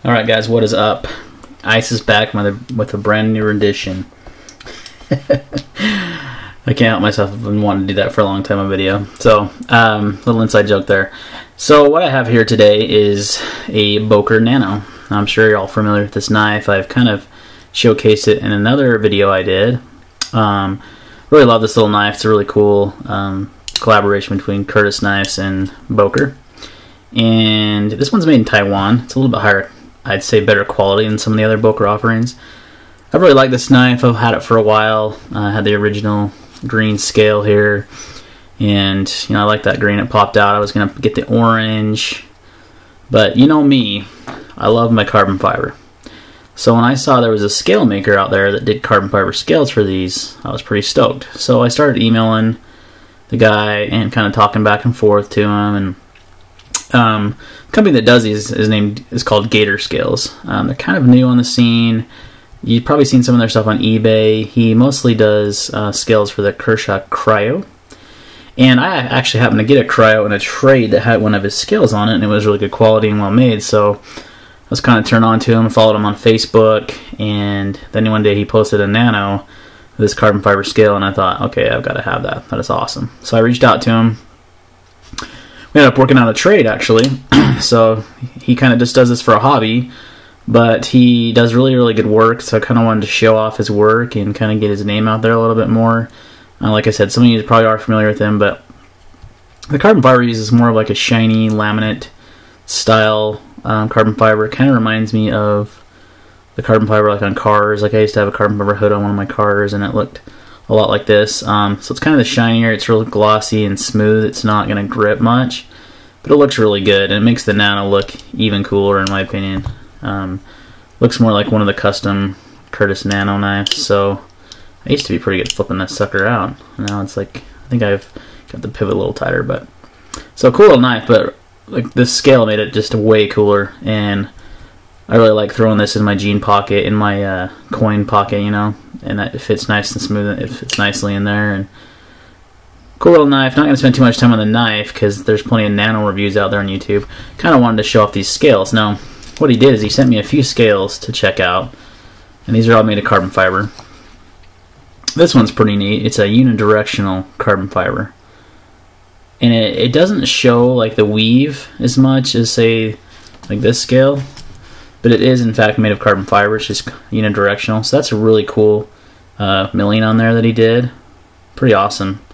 Alright guys, what is up? Ice is back with a brand new rendition. I can't help myself. I've been wanting to do that for a long time on video. So, little inside joke there. So what I have here today is a Boker Nano. I'm sure you're all familiar with this knife. I've kind of showcased it in another video I did. Really love this little knife. It's a really cool collaboration between Curtis Knives and Boker. And this one's made in Taiwan. It's a little bit higher, I'd say better quality than some of the other Boker offerings. I really like this knife. I've had it for a while. I had the original green scale here, and I like that green. It popped out. I was gonna get the orange, but you know me, I love my carbon fiber. So when I saw there was a scale maker out there that did carbon fiber scales for these, I was pretty stoked. So I started emailing the guy and kind of talking back and forth to him, and the company that does these is called Gator Scales. They're kind of new on the scene. You've probably seen some of their stuff on eBay. He mostly does scales for the Kershaw Cryo. And I actually happened to get a Cryo in a trade that had one of his scales on it, and it was really good quality and well made. So I was kind of turned on to him, followed him on Facebook, and then one day he posted a Nano, this carbon fiber scale, and I thought, okay, I've got to have that. That is awesome. So I reached out to him. We ended up working out a trade, actually. So he kind of just does this for a hobby, but he does really, really good work. So I kind of wanted to show off his work and kind of get his name out there a little bit more. Like I said, some of you probably are familiar with him, but the carbon fiber uses more of like a shiny laminate style carbon fiber. It kind of reminds me of the carbon fiber like on cars. Like I used to have a carbon fiber hood on one of my cars, and it looked a lot like this. So it's kind of the shinier. It's really glossy and smooth. It's not going to grip much, but it looks really good, and it makes the Nano look even cooler in my opinion. Looks more like one of the custom Curtis Nano knives. So I used to be pretty good flipping that sucker out. Now it's like, I think I've got the pivot a little tighter, but so cool little knife. But like this scale made it just way cooler, and I really like throwing this in my jean pocket, in my coin pocket, and that it fits nice and smooth. It fits nicely in there, and cool little knife. Not going to spend too much time on the knife because there's plenty of Nano reviews out there on YouTube. Kind of wanted to show off these scales. Now, what he did is he sent me a few scales to check out, and these are all made of carbon fiber. This one's pretty neat. It's a unidirectional carbon fiber, and it doesn't show like the weave as much as say like this scale, but it is in fact made of carbon fiber. It's just unidirectional, so that's a really cool milling on there that he did. Pretty awesome.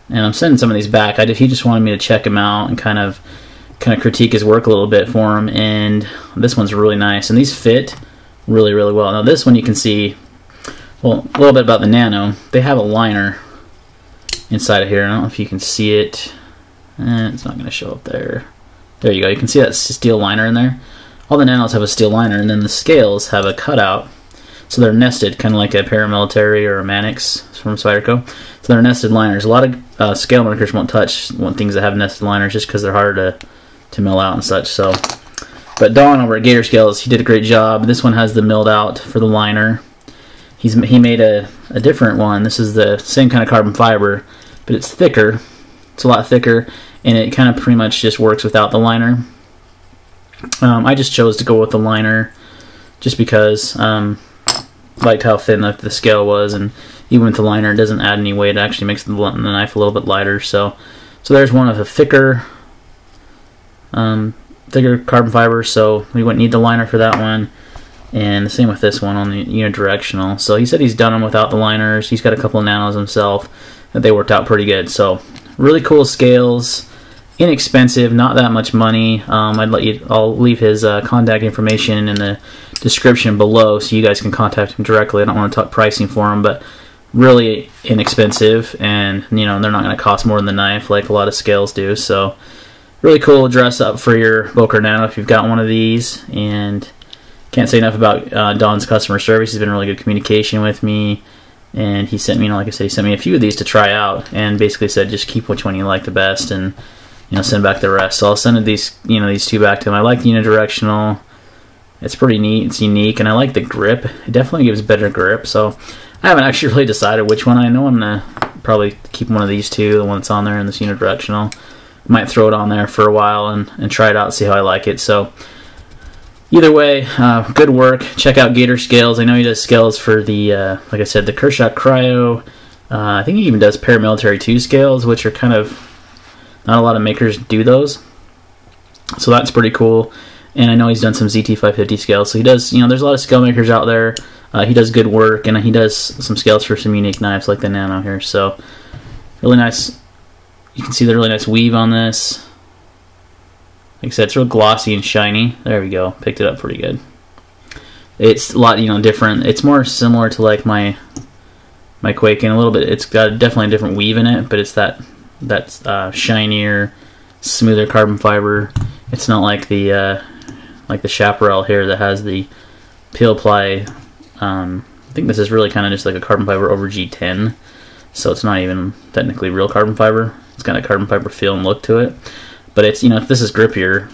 And I'm sending some of these back. He just wanted me to check him out and kind of critique his work a little bit for him. And this one's really nice, and these fit really, really well. Now this one you can see, well, a little bit about the Nano. They have a liner inside of here. I don't know if you can see it. It's not going to show up there. There you go. You can see that steel liner in there. All the Nanos have a steel liner, and then the scales have a cutout. So they're nested, kind of like a Paramilitary or a Mannix from Spyderco. So they're nested liners. A lot of scale makers won't want things that have nested liners just because they're harder to mill out and such. So, but Don over at Gator Scales, he did a great job. This one has the milled out for the liner. He made a different one. This is the same kind of carbon fiber, but it's thicker. It's a lot thicker, and it kind of pretty much just works without the liner. I just chose to go with the liner just because liked how thin the scale was, and even with the liner it doesn't add any weight. It actually makes the knife a little bit lighter. So there's one of the thicker carbon fiber, so we wouldn't need the liner for that one. And the same with this one on the unidirectional. So he said he's done them without the liners. He's got a couple of Nanos himself that they worked out pretty good. So really cool scales, inexpensive, not that much money. I'll leave his contact information in the description below so you guys can contact him directly. I don't want to talk pricing for him, but really inexpensive, and they're not going to cost more than the knife like a lot of scales do. So really cool dress up for your Boker Nano if you've got one of these. And can't say enough about Don's customer service. He's been really good communication with me, and he sent me, like I said, he sent me a few of these to try out, and basically said just keep which one you like the best, and send back the rest. So I'll send these two back to him. I like the unidirectional. It's pretty neat. It's unique, and I like the grip. It definitely gives better grip. So I haven't actually really decided which one. I know I'm gonna probably keep one of these two, the one that's on there in this unidirectional. Might throw it on there for a while and try it out, see how I like it. So either way, good work. Check out Gator Scales. I know he does scales for the, like I said, the Kershaw Cryo. I think he even does Paramilitary 2 scales, which are kind of, not a lot of makers do those. So that's pretty cool. And I know he's done some ZT550 scales. So he does, there's a lot of scale makers out there. He does good work, and he does some scales for some unique knives like the Nano here. So really nice. You can see the really nice weave on this. Like I said, it's real glossy and shiny. There we go. Picked it up pretty good. It's a lot, different. It's more similar to like my Quaken a little bit. It's got definitely a different weave in it, but it's that shinier, smoother carbon fiber. It's not like the Chaparral here that has the peel ply. I think this is really kind of just like a carbon fiber over G10, so it's not even technically real carbon fiber. It's got a carbon fiber feel and look to it, but it's this is grippier.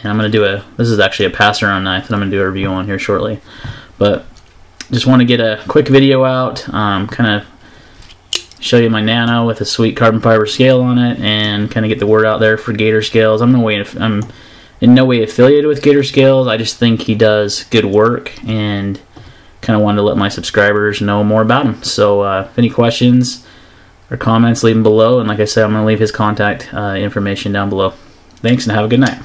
And I'm gonna do this is actually a passer-on knife that I'm gonna do a review on here shortly, but just want to get a quick video out, kind of show you my Nano with a sweet carbon fiber scale on it, and kind of get the word out there for Gator Scales. I'm in no way affiliated with Gator Scales. I just think he does good work, and kind of wanted to let my subscribers know more about him. So if any questions or comments, leave them below, and like I said, I'm going to leave his contact information down below. Thanks, and have a good night.